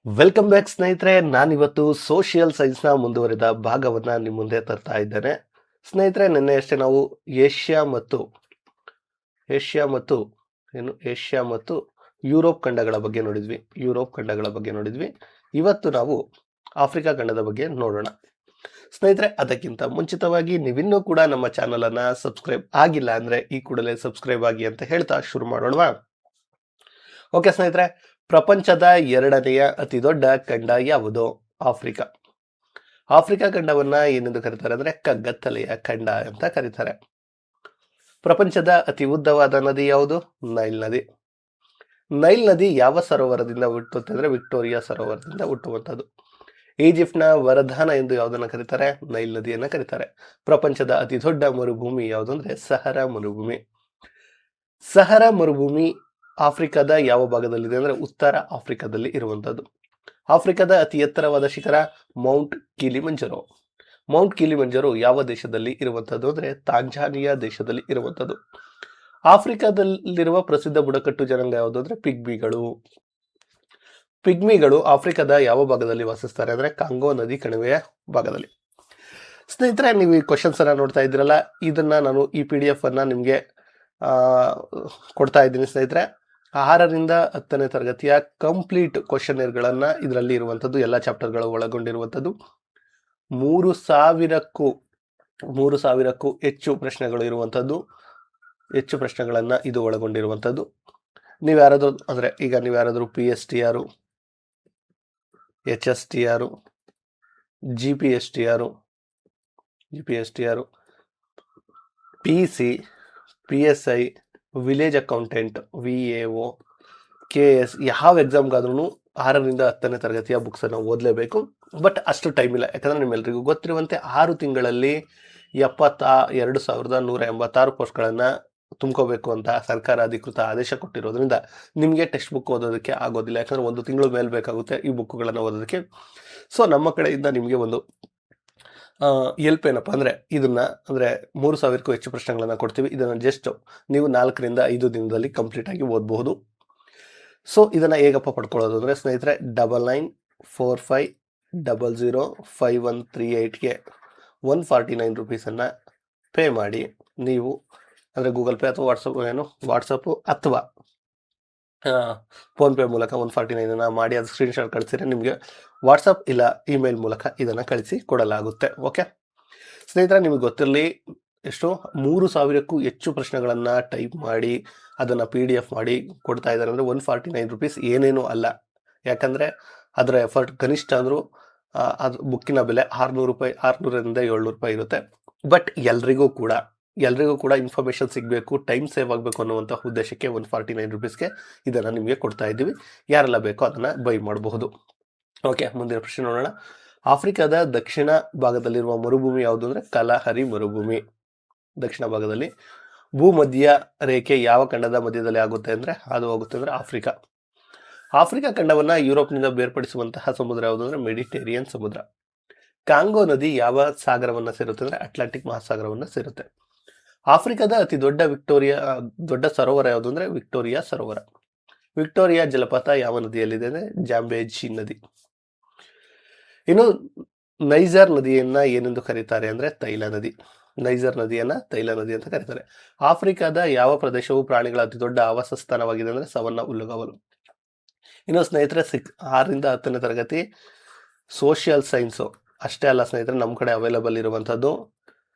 Welcome back ಸ್ನೇಹಿತರೆ. ನಾನಿವತ್ತು social ಸೈನ್ಸ್ನ ಮುಂದುವರಿದ ಭಾಗವನ್ನು ನಿಮ್ಮ ಮುಂದೆ ತರ್ತಾ ಇದ್ದೇನೆ. ಸ್ನೇಹಿತರೆ, ನಿನ್ನೆಯಷ್ಟೇ ನಾವು ಏಷ್ಯಾ ಮತ್ತು ಯುರೋಪ್ ಖಂಡಗಳ ಬಗ್ಗೆ ನೋಡಿದ್ವಿ. ಇವತ್ತು ನಾವು ಆಫ್ರಿಕಾ ಖಂಡದ ಬಗ್ಗೆ ನೋಡೋಣ. ಸ್ನೇಹಿತರೆ, ಅದಕ್ಕಿಂತ ಮುಂಚಿತವಾಗಿ ನೀವಿನ್ನೂ ಕೂಡ ನಮ್ಮ ಚಾನಲ್ ಅನ್ನ ಸಬ್ಸ್ಕ್ರೈಬ್ ಆಗಿಲ್ಲ ಅಂದ್ರೆ ಈ ಕೂಡಲೇ ಸಬ್ಸ್ಕ್ರೈಬ್ ಆಗಿ ಅಂತ ಹೇಳ್ತಾ ಶುರು ಮಾಡೋಣವಾ? ಓಕೆ ಸ್ನೇಹಿತರೆ, ಪ್ರಪಂಚದ ಎರಡನೆಯ ಅತಿ ದೊಡ್ಡ ಖಂಡ ಯಾವುದು? ಆಫ್ರಿಕಾ. ಆಫ್ರಿಕಾ ಖಂಡವನ್ನ ಏನೆಂದು ಕರೀತಾರೆ ಅಂದ್ರೆ ಕಗ್ಗತ್ತಲೆಯ ಖಂಡ ಅಂತ ಕರೀತಾರೆ. ಪ್ರಪಂಚದ ಅತಿ ಉದ್ದವಾದ ನದಿ ಯಾವುದು? ನೈಲ್ ನದಿ. ನೈಲ್ ನದಿ ಯಾವ ಸರೋವರದಿಂದ ಹುಟ್ಟುತ್ತೆ ಅಂದ್ರೆ ವಿಕ್ಟೋರಿಯಾ ಸರೋವರದಿಂದ ಹುಟ್ಟುವಂಥದ್ದು. ಈಜಿಪ್ಟ್ನ ವರದಾನ ಎಂದು ಯಾವುದನ್ನ ಕರೀತಾರೆ? ನೈಲ್ ನದಿಯನ್ನ ಕರೀತಾರೆ. ಪ್ರಪಂಚದ ಅತಿ ದೊಡ್ಡ ಮರುಭೂಮಿ ಯಾವುದು ಅಂದ್ರೆ ಸಹರಾ ಮರುಭೂಮಿ. ಸಹರಾ ಮರುಭೂಮಿ ಆಫ್ರಿಕಾದ ಯಾವ ಭಾಗದಲ್ಲಿದೆ ಅಂದ್ರೆ ಉತ್ತರ ಆಫ್ರಿಕಾದಲ್ಲಿ ಇರುವಂತದ್ದು. ಆಫ್ರಿಕಾದ ಅತಿ ಎತ್ತರವಾದ ಶಿಖರ ಮೌಂಟ್ ಕಿಲಿಮಂಜರೋ. ಮೌಂಟ್ ಕಿಲಿಮಂಜರೋ ಯಾವ ದೇಶದಲ್ಲಿ ಇರುವಂತದ್ದು ಅಂದ್ರೆ ತಾಂಜಾನಿಯಾ ದೇಶದಲ್ಲಿ ಇರುವಂತದ್ದು. ಆಫ್ರಿಕಾದಲ್ಲಿರುವ ಪ್ರಸಿದ್ಧ ಬುಡಕಟ್ಟು ಜನಾಂಗ ಯಾವುದು ಅಂದ್ರೆ ಪಿಗ್ಮಿಗಳು ಆಫ್ರಿಕಾದ ಯಾವ ಭಾಗದಲ್ಲಿ ವಾಸಿಸ್ತಾರೆ ಅಂದ್ರೆ ಕಾಂಗೋ ನದಿ ಕಣಿವೆಯ ಭಾಗದಲ್ಲಿ. ಸ್ನೇಹಿತರೆ, ನೀವು ಈ ಕ್ವಶನ್ಸ್ ಅನ್ನ ನೋಡ್ತಾ ಇದ್ದೀರಲ್ಲ, ಇದನ್ನ ನಾನು ಈ PDF ಅನ್ನ ನಿಮ್ಗೆ ಕೊಡ್ತಾ ಇದ್ದೀನಿ ಸ್ನೇಹಿತರೆ. 6ರಿಂದ 10ನೇ ತರಗತಿಯ ಕಂಪ್ಲೀಟ್ ಕ್ವಶನೇರ್ಗಳನ್ನ ಇದರಲ್ಲಿ ಇರುವಂಥದ್ದು, ಎಲ್ಲ ಚಾಪ್ಟರ್ಗಳು ಒಳಗೊಂಡಿರುವಂಥದ್ದು. 3000ಕ್ಕೂ ಹೆಚ್ಚು ಪ್ರಶ್ನೆಗಳು ಇರುವಂಥದ್ದು, ಹೆಚ್ಚು ಪ್ರಶ್ನೆಗಳನ್ನ ಇದು ಒಳಗೊಂಡಿರುವಂಥದ್ದು. ನೀವ್ಯಾರಾದ್ರೂ ಅಂದ್ರೆ ಈಗ ನೀವ್ಯಾರಾದ್ರೂ PSTR, HSTR, GPSTR, PC, PSI, village accountant, VAO, KS ಯಾವ ಎಕ್ಸಾಮ್ಗಾದ್ರೂ 6ರಿಂದ 10ನೇ ತರಗತಿಯ ಬುಕ್ಸ್ ಅನ್ನು ಓದಲೇಬೇಕು. ಬಟ್ ಅಷ್ಟು ಟೈಮ್ ಇಲ್ಲ, ಯಾಕಂದ್ರೆ ನಿಮ್ಮೆಲ್ಲರಿಗೂ ಗೊತ್ತಿರುವಂತೆ 6 ತಿಂಗಳಲ್ಲಿ 72,186 ಪೋಸ್ಟ್ಗಳನ್ನ ತುಂಬ್ಕೋಬೇಕು ಅಂತ ಸರ್ಕಾರ ಅಧಿಕೃತ ಆದೇಶ ಕೊಟ್ಟಿರೋದ್ರಿಂದ ನಿಮಗೆ ಟೆಕ್ಸ್ಟ್ ಬುಕ್ ಓದೋದಕ್ಕೆ ಆಗೋದಿಲ್ಲ, ಯಾಕಂದ್ರೆ 1 ತಿಂಗಳು ಮೇಲೆ ಬೇಕಾಗುತ್ತೆ ಈ ಬುಕ್ಗಳನ್ನು ಓದೋದಕ್ಕೆ. ಸೊ ನಮ್ಮ ಕಡೆಯಿಂದ ನಿಮಗೆ ಒಂದು ಎಲ್ಪ್ ಏನಪ್ಪ ಅಂದ್ರೆ ಇದನ್ನ ಅಂದ್ರೆ 3000ಕ್ಕೂ ಹೆಚ್ಚು ಪ್ರಶ್ನೆಗಳನ್ನ ಕೊಡ್ತೀವಿ. ಇದನ್ನ ಜಸ್ಟ್ ನೀವು 4ರಿಂದ 5 ದಿನದಲ್ಲಿ ಕಂಪ್ಲೀಟ್ ಆಗಿ ಓದಬಹುದು. ಸೊ ಇದನ್ನ ಹೇಗಪ್ಪ ಪಡ್ಕೊಳ್ಳೋದು ಅಂದ್ರೆ ಸ್ನೇಹಿತರೆ, 9945055138ಗೆ 149 ರುಪೀಸನ್ನು ಪೇ ಮಾಡಿ ನೀವು ಅಂದರೆ ಗೂಗಲ್ ಪೇ ಅಥವಾ ವಾಟ್ಸಪ್ಪು ಅಥವಾ ಫೋನ್ಪೇ ಮೂಲಕ 149 ಮಾಡಿ ಅದು ಸ್ಕ್ರೀನ್ಶಾಟ್ ಕಳಿಸಿದ್ರೆ ನಿಮಗೆ ವಾಟ್ಸಪ್ ಇಲ್ಲ ಇಮೇಲ್ ಮೂಲಕ ಇದನ್ನು ಕಳಿಸಿ ಕೊಡಲಾಗುತ್ತೆ. ಓಕೆ ಸ್ನೇಹಿತರೆ, ನಿಮಗೆ ಗೊತ್ತಿರಲಿ, ಎಷ್ಟು 3000ಕ್ಕೂ ಹೆಚ್ಚು ಪ್ರಶ್ನೆಗಳನ್ನು ಟೈಪ್ ಮಾಡಿ ಅದನ್ನು PDF ಮಾಡಿ ಕೊಡ್ತಾ ಇದ್ದಾರೆ ಅಂದರೆ 149 ರುಪೀಸ್ ಏನೇನೂ ಅಲ್ಲ. ಯಾಕಂದರೆ ಅದರ ಎಫರ್ಟ್ ಕನಿಷ್ಠ ಅಂದರೂ ಅದು ಬುಕ್ಕಿನ ಬೆಲೆ 600 ರೂಪಾಯಿ, 600ರಿಂದ 700 ರೂಪಾಯಿ ಇರುತ್ತೆ. ಬಟ್ ಎಲ್ರಿಗೂ ಕೂಡ ಇನ್ಫಾರ್ಮೇಷನ್ ಸಿಗಬೇಕು, ಟೈಮ್ ಸೇವ್ ಆಗಬೇಕು ಅನ್ನುವಂಥ ಉದ್ದೇಶಕ್ಕೆ 149 ರುಪೀಸ್ಗೆ ಇದನ್ನು ನಿಮಗೆ ಕೊಡ್ತಾ ಇದ್ದೀವಿ. ಯಾರೆಲ್ಲ ಬೇಕೋ ಅದನ್ನು ಬೈ ಮಾಡಬಹುದು. ಓಕೆ, ಮುಂದಿನ ಪ್ರಶ್ನೆ ನೋಡೋಣ. ಆಫ್ರಿಕಾದ ದಕ್ಷಿಣ ಭಾಗದಲ್ಲಿರುವ ಮರುಭೂಮಿ ಯಾವುದು ಅಂದರೆ ಕಲಹರಿ ಮರುಭೂಮಿ. ದಕ್ಷಿಣ ಭಾಗದಲ್ಲಿ ಭೂಮಧ್ಯ ರೇಖೆ ಯಾವ ಖಂಡದ ಮಧ್ಯದಲ್ಲಿ ಆಗುತ್ತೆ ಅಂದರೆ ಅದು ಹೋಗುತ್ತೆ ಅಂದರೆ ಆಫ್ರಿಕಾ ಖಂಡವನ್ನು ಯುರೋಪ್ನಿಂದ ಬೇರ್ಪಡಿಸುವಂತಹ ಸಮುದ್ರ ಯಾವುದು ಅಂದರೆ ಮೆಡಿಟೇರಿಯನ್ ಸಮುದ್ರ. ಕಾಂಗೋ ನದಿ ಯಾವ ಸಾಗರವನ್ನು ಸೇರುತ್ತೆ ಅಂದರೆ ಅಟ್ಲಾಂಟಿಕ್ ಮಹಾಸಾಗರವನ್ನು ಸೇರುತ್ತೆ. ಆಫ್ರಿಕಾದ ಅತಿ ದೊಡ್ಡ ಸರೋವರ ಯಾವುದು ಅಂದರೆ ವಿಕ್ಟೋರಿಯಾ ಸರೋವರ. ವಿಕ್ಟೋರಿಯಾ ಜಲಪಾತ ಯಾವ ನದಿಯಲ್ಲಿದೆ ಅಂದರೆ ಜಾಂಬೇಜಿ ನದಿ. ಇನ್ನು ನೈಜರ್ ನದಿಯನ್ನ ಏನೆಂದು ಕರೀತಾರೆ ಅಂದರೆ ತೈಲ ನದಿ. ನೈಜರ್ ನದಿಯನ್ನ ತೈಲ ನದಿ ಅಂತ ಕರೀತಾರೆ. ಆಫ್ರಿಕಾದ ಯಾವ ಪ್ರದೇಶವು ಪ್ರಾಣಿಗಳ ಅತಿ ದೊಡ್ಡ ಆವಾಸ ಸ್ಥಾನವಾಗಿದೆ ಅಂದರೆ ಸವನ್ನ ಹುಲ್ಲುಗಾವಲು. ಇನ್ನು ಸ್ನೇಹಿತರೆ, 6ರಿಂದ 10ನೇ ತರಗತಿ ಸೋಷಿಯಲ್ ಸೈನ್ಸು ಅಷ್ಟೇ ಅಲ್ಲ ಸ್ನೇಹಿತರೆ, ನಮ್ಮ ಕಡೆ ಅವೈಲಬಲ್ ಇರುವಂಥದ್ದು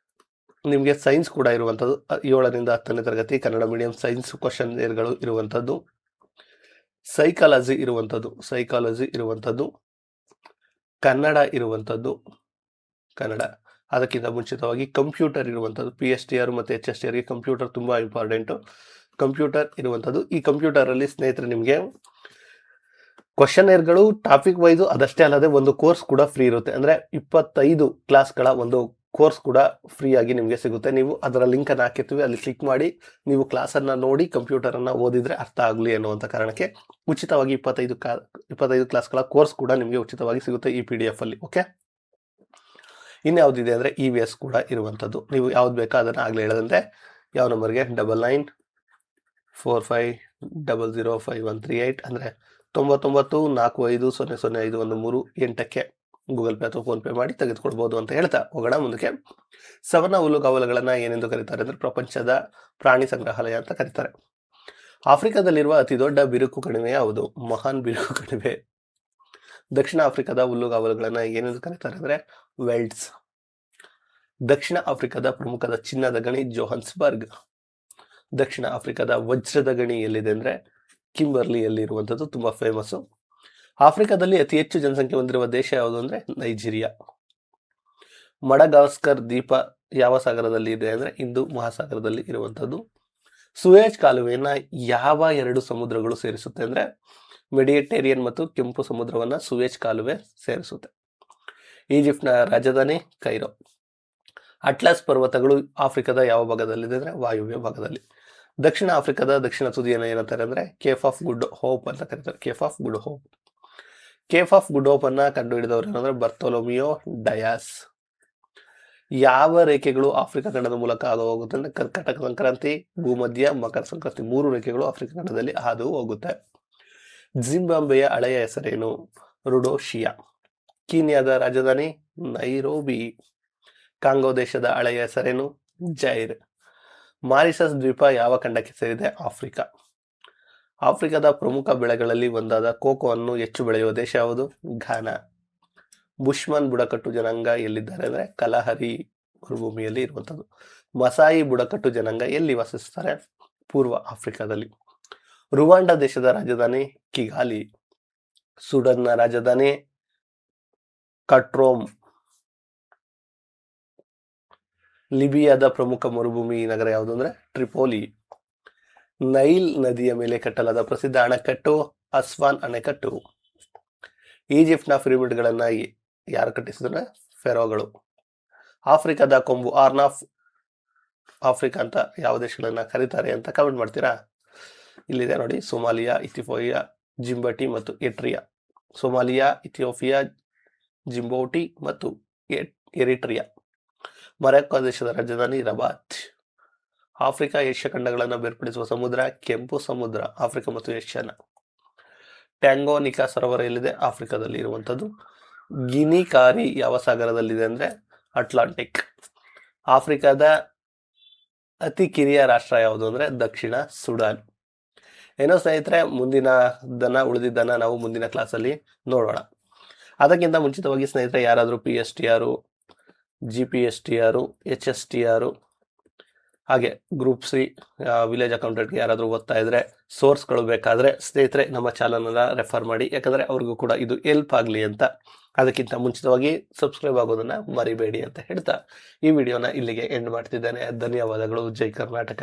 ನಿಮಗೆ ಸೈನ್ಸ್ ಕೂಡ ಇರುವಂಥದ್ದು. 7ರಿಂದ 10ನೇ ತರಗತಿ ಕನ್ನಡ ಮೀಡಿಯಂ ಸೈನ್ಸ್ ಕ್ವಶನ್ಗಳು ಇರುವಂಥದ್ದು, ಸೈಕಾಲಜಿ ಇರುವಂಥದ್ದು, ಕನ್ನಡ ಇರುವಂಥದ್ದು. ಅದಕ್ಕಿಂತ ಮುಂಚಿತವಾಗಿ ಕಂಪ್ಯೂಟರ್ ಇರುವಂಥದ್ದು. PSTR ಮತ್ತು HSTRಗೆ ಕಂಪ್ಯೂಟರ್ ತುಂಬ ಇಂಪಾರ್ಟೆಂಟು. ಕಂಪ್ಯೂಟರ್ ಇರುವಂಥದ್ದು. ಈ ಕಂಪ್ಯೂಟರಲ್ಲಿ ಸ್ನೇಹಿತರೆ ನಿಮಗೆ ಕ್ವಶನೇರ್ಗಳು ಟಾಪಿಕ್ ವೈಸು ಅದಷ್ಟೇ ಅಲ್ಲದೆ ಒಂದು ಕೋರ್ಸ್ ಕೂಡ ಫ್ರೀ ಇರುತ್ತೆ. ಅಂದರೆ 25 ಕ್ಲಾಸ್ಗಳ ಒಂದು ಕೋರ್ಸ್ ಕೂಡ ಫ್ರೀ ಆಗಿ ನಿಮಗೆ ಸಿಗುತ್ತೆ. ನೀವು ಅದರ ಲಿಂಕನ್ನು ಹಾಕಿರ್ತೀವಿ, ಅಲ್ಲಿ ಕ್ಲಿಕ್ ಮಾಡಿ ನೀವು ಕ್ಲಾಸನ್ನು ನೋಡಿ ಕಂಪ್ಯೂಟರನ್ನು ಓದಿದರೆ ಅರ್ಥ ಆಗಲಿ ಅನ್ನುವಂಥ ಕಾರಣಕ್ಕೆ ಉಚಿತವಾಗಿ 25 ಕ್ಲಾಸ್ಗಳ ಕೋರ್ಸ್ ಕೂಡ ನಿಮಗೆ ಉಚಿತವಾಗಿ ಸಿಗುತ್ತೆ ಈ PDF ಅಲ್ಲಿ. ಓಕೆ, ಇನ್ಯಾವುದಿದೆ ಅಂದರೆ EVS ಕೂಡ ಇರುವಂಥದ್ದು. ನೀವು ಯಾವ್ದು ಬೇಕೋ ಅದನ್ನು ಆಗಲೇ ಹೇಳದಂತೆ ಯಾವ ನಂಬರ್ಗೆ 9945005138 ಅಂದರೆ 9945005138ಕ್ಕೆ ಗೂಗಲ್ ಪೇ ಅಥವಾ ಫೋನ್ ಪೇ ಮಾಡಿ ತೆಗೆದುಕೊಳ್ಬಹುದು ಅಂತ ಹೇಳ್ತಾ ಹೋಗೋಣ ಮುಂದಕ್ಕೆ. ಸವರ್ಣ ಹುಲ್ಲುಗಾವಲುಗಳನ್ನ ಏನೆಂದು ಕರೀತಾರೆ ಅಂದ್ರೆ ಪ್ರಪಂಚದ ಪ್ರಾಣಿ ಸಂಗ್ರಹಾಲಯ ಅಂತ ಕರೀತಾರೆ. ಆಫ್ರಿಕಾದಲ್ಲಿರುವ ಅತಿ ದೊಡ್ಡ ಬಿರುಕು ಕಣಿವೆ ಯಾವುದು? ಮಹಾನ್ ಬಿರುಕು ಕಣಿವೆ. ದಕ್ಷಿಣ ಆಫ್ರಿಕಾದ ಹುಲ್ಲುಗಾವಲುಗಳನ್ನ ಏನೆಂದು ಕರೀತಾರೆ ಅಂದ್ರೆ ವೆಲ್ಡ್ಸ್. ದಕ್ಷಿಣ ಆಫ್ರಿಕಾದ ಪ್ರಮುಖದ ಚಿನ್ನದ ಗಣಿ ಜೋಹಾನ್ಸ್ಬರ್ಗ್. ದಕ್ಷಿಣ ಆಫ್ರಿಕಾದ ವಜ್ರದ ಗಣಿ ಎಲ್ಲಿದೆ ಅಂದ್ರೆ ಕಿಂಬರ್ಲಿಯಲ್ಲಿ ಇರುವಂತದ್ದು, ತುಂಬಾ ಫೇಮಸ್. ಆಫ್ರಿಕಾದಲ್ಲಿ ಅತಿ ಹೆಚ್ಚು ಜನಸಂಖ್ಯೆ ಹೊಂದಿರುವ ದೇಶ ಯಾವುದು ಅಂದ್ರೆ ನೈಜೀರಿಯಾ. ಮಡಗಾಸ್ಕರ್ ದ್ವೀಪ ಯಾವ ಸಾಗರದಲ್ಲಿ ಇದೆ ಅಂದ್ರೆ ಹಿಂದೂ ಮಹಾಸಾಗರದಲ್ಲಿ ಇರುವಂತದ್ದು. ಸುಯೇಜ್ ಕಾಲುವೆಯನ್ನ ಯಾವ ಎರಡು ಸಮುದ್ರಗಳು ಸೇರಿಸುತ್ತೆ ಅಂದ್ರೆ ಮೆಡಿಟೇರಿಯನ್ ಮತ್ತು ಕೆಂಪು ಸಮುದ್ರವನ್ನ ಸುಯೇಜ್ ಕಾಲುವೆ ಸೇರಿಸುತ್ತೆ. ಈಜಿಪ್ಟ್ನ ರಾಜಧಾನಿ ಕೈರೋ. ಅಟ್ಲಾಸ್ ಪರ್ವತಗಳು ಆಫ್ರಿಕಾದ ಯಾವ ಭಾಗದಲ್ಲಿದೆ ಅಂದ್ರೆ ವಾಯುವ್ಯ ಭಾಗದಲ್ಲಿ. ದಕ್ಷಿಣ ಆಫ್ರಿಕಾದ ದಕ್ಷಿಣ ತುದಿಯನ್ನು ಏನಂತಾರೆ ಅಂದ್ರೆ ಕೇಫ್ ಆಫ್ ಗುಡ್ ಹೋಪ್ ಅಂತ ಕರೀತಾರೆ. Cape of good hope. Cape of good hope ಅನ್ನ ಕಂಡುಹಿಡಿದವರು ಏನಂದ್ರೆ ಬರ್ತೊಲೊಮಿಯೋ ಡಯಾಸ್. ಯಾವ ರೇಖೆಗಳು ಆಫ್ರಿಕಾ ಖಂಡದ ಮೂಲಕ ಹಾದು ಹೋಗುತ್ತೆ ಅಂದ್ರೆ ಕರ್ಕಾಟಕ ಸಂಕ್ರಾಂತಿ, ಭೂಮಧ್ಯ, ಮಕರ ಸಂಕ್ರಾಂತಿ. 3 ರೇಖೆಗಳು ಆಫ್ರಿಕಾ ಖಂಡದಲ್ಲಿ ಹಾದು ಹೋಗುತ್ತೆ. ಜಿಂಬಾಬ್ವೆಯ ಹಳೆಯ ಹೆಸರೇನು? ರುಡೋಶಿಯಾ. ಕೀನ್ಯಾದ ರಾಜಧಾನಿ ನೈರೋಬಿ. ಕಾಂಗೋ ದೇಶದ ಹಳೆಯ ಹೆಸರೇನು? ಜೈರ್. ಮಾರಿಷಸ್ ದ್ವೀಪ ಯಾವ ಖಂಡಕ್ಕೆ ಸೇರಿದೆ? ಆಫ್ರಿಕಾ. ಆಫ್ರಿಕಾದ ಪ್ರಮುಖ ಬೆಳೆಗಳಲ್ಲಿ ಒಂದಾದ ಕೋಕೋ ಅನ್ನು ಹೆಚ್ಚು ಬೆಳೆಯುವ ದೇಶ ಯಾವುದು? ಘಾನಾ. ಬುಷ್ಮನ್ ಬುಡಕಟ್ಟು ಜನಾಂಗ ಎಲ್ಲಿದ್ದಾರೆ ಅಂದ್ರೆ ಕಲಹರಿ ಮರುಭೂಮಿಯಲ್ಲಿ ಇರುವಂತದ್ದು. ಮಸಾಯಿ ಬುಡಕಟ್ಟು ಜನಾಂಗ ಎಲ್ಲಿ ವಾಸಿಸುತ್ತಾರೆ? ಪೂರ್ವ ಆಫ್ರಿಕಾದಲ್ಲಿ. ರುವಾಂಡ ದೇಶದ ರಾಜಧಾನಿ ಕಿಗಾಲಿ. ಸುಡನ್ನ ರಾಜಧಾನಿ ಕಟ್ರೋಮ್. ಲಿಬಿಯಾದ ಪ್ರಮುಖ ಮರುಭೂಮಿ ನಗರ ಯಾವುದು ಅಂದ್ರೆ ಟ್ರಿಪೋಲಿ. ನೈಲ್ ನದಿಯ ಮೇಲೆ ಕಟ್ಟಲಾದ ಪ್ರಸಿದ್ಧ ಅಣೆಕಟ್ಟು ಅಸ್ವಾನ್ ಅಣೆಕಟ್ಟು. ಈಜಿಪ್ಟ್ನ ಪಿರಮಿಡ್ಗಳನ್ನ ಯಾರು ಕಟ್ಟಿಸಿದ್ರೆ ಫೆರೋಗಳು. ಆಫ್ರಿಕಾದ ಕೊಂಬು ಆರ್ನ್ ಆಫ್ ಆಫ್ರಿಕಾ ಅಂತ ಯಾವ ದೇಶಗಳನ್ನ ಕರೀತಾರೆ ಅಂತ ಕಮೆಂಟ್ ಮಾಡ್ತೀರಾ? ಇಲ್ಲಿದೆ ನೋಡಿ, ಸೊಮಾಲಿಯಾ, ಇಥಿಯೋಪಿಯಾ, ಜಿಂಬಟಿ ಮತ್ತು ಎಟ್ರಿಯಾ. ಸೊಮಾಲಿಯಾ, ಇಥಿಯೋಪಿಯಾ, ಜಿಂಬೌಟಿ ಮತ್ತು ಎರಿಟ್ರಿಯಾ. ಮೊರೊಕ್ಕೊ ದೇಶದ ರಾಜಧಾನಿ ರಬಾತ್. ಆಫ್ರಿಕಾ ಏಷ್ಯಾ ಖಂಡಗಳನ್ನು ಬೇರ್ಪಡಿಸುವ ಸಮುದ್ರ ಕೆಂಪು ಸಮುದ್ರ, ಆಫ್ರಿಕಾ ಮತ್ತು ಏಷ್ಯಾನ. ಟ್ಯಾಂಗೋನಿಕಾ ಸರೋವರ ಎಲ್ಲಿದೆ? ಆಫ್ರಿಕಾದಲ್ಲಿ ಇರುವಂತದ್ದು. ಗಿನಿಕಾರಿ ಯಾವ ಸಾಗರದಲ್ಲಿದೆ ಅಂದ್ರೆ ಅಟ್ಲಾಂಟಿಕ್. ಆಫ್ರಿಕಾದ ಅತಿ ಕಿರಿಯ ರಾಷ್ಟ್ರ ಯಾವುದು ಅಂದ್ರೆ ದಕ್ಷಿಣ ಸುಡಾನ್. ಏನೋ ಸ್ನೇಹಿತರೆ, ಉಳಿದಿದ್ದನ್ನ ನಾವು ಮುಂದಿನ ಕ್ಲಾಸಲ್ಲಿ ನೋಡೋಣ. ಅದಕ್ಕಿಂತ ಮುಂಚಿತವಾಗಿ ಸ್ನೇಹಿತರೆ, ಯಾರಾದರೂ PSTR, GPSTR, HSTR ಹಾಗೆ ಗ್ರೂಪ್ C ವಿಲೇಜ್ ಅಕೌಂಟೆಂಟ್ಗೆ ಯಾರಾದರೂ ಓದ್ತಾ ಇದ್ರೆ ಸೋರ್ಸ್ಗಳು ಬೇಕಾದ್ರೆ ಸ್ನೇಹಿತರೆ ನಮ್ಮ ಚಾನಲ್ನ ರೆಫರ್ ಮಾಡಿ, ಯಾಕಂದ್ರೆ ಅವ್ರಿಗೂ ಕೂಡ ಇದು ಹೆಲ್ಪ್ ಆಗಲಿ ಅಂತ. ಅದಕ್ಕಿಂತ ಮುಂಚಿತವಾಗಿ ಸಬ್ಸ್ಕ್ರೈಬ್ ಆಗೋದನ್ನ ಮರಿಬೇಡಿ ಅಂತ ಹೇಳ್ತಾ ಈ ವಿಡಿಯೋನ ಇಲ್ಲಿಗೆ ಎಂಡ್ ಮಾಡ್ತಿದ್ದೇನೆ. ಧನ್ಯವಾದಗಳು. ಜೈ ಕರ್ನಾಟಕ.